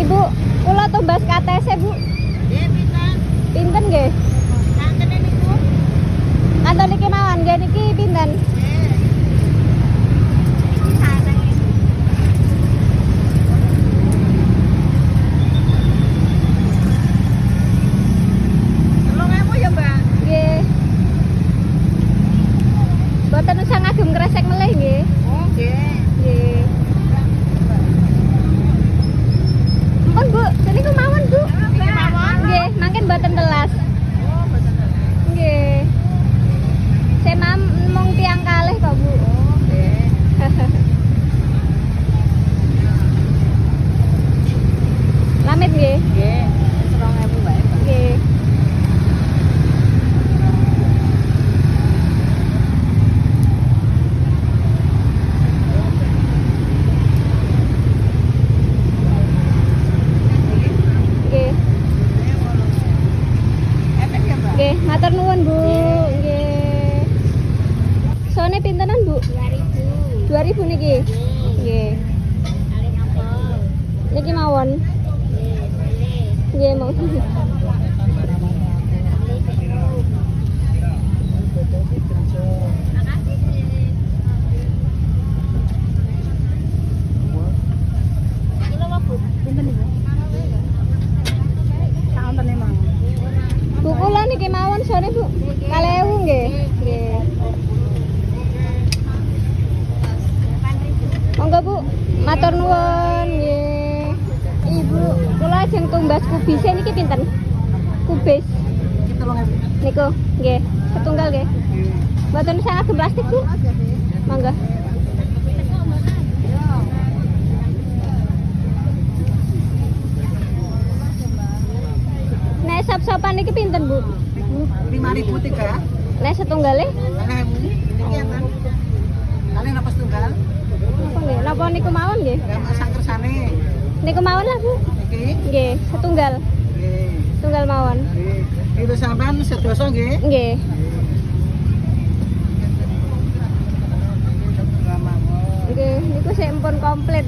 Ibu, kula tumbas KTS Bu. Nggih, pinten? Pinten nggih? Kanten niku. Kantor niki mawon nggih niki pinten? Nggih. Iki sareng iki. Tolong ewu ya, Mbak. Nggih. Boten usah ngagem kresek melih nggih. Oh, nggih. Nggih. Ampun Bu, niku mawon Bu. Iki mawon. Nggih, mangken boten telas. Oh, mboten telas. Nggih. Saya mung tiang kalih kok Bu. Oh, nggih. Lamit nggih. Nggih. 2000 wae, Mbak. Nggih. Nggih. Enten ya, Mbak? Nggih, matur nuwun Bu. Nggih. Sone pintenan Bu? 2000. 2000 niki. Nggih. Kali ngapel. Niki mawon. Nggih, boleh. Nggih, monggo. Makasih, Kilo apa, Bu? Pinten niku? Saonten emang. Bu kula niki mawon sone Bu. 2000 nggih. Nggih. Monggo Bu, matur nuwun nggih. Ibu, kula ajeng tumbas kubise niki pinten? Kubis Iki 3000. niku nggih, setunggal nggih. Mboten usah ngagem plastik Bu. Monggo. Nek sop-sopan niki pinten Bu? Niku 5000 tiga. Nek setunggale? 2000. Niki enten. Kalian apa setunggal? Napa nggih? Napa niku mawon nggih? Yang sangkersane. Niku mawon lah Bu. Iki. Nggih, setunggal. Nggih. Setunggal mawon. Nggih. Itu sampean sedoso nggih. Nggih. Nggih, niku sik empun komplit.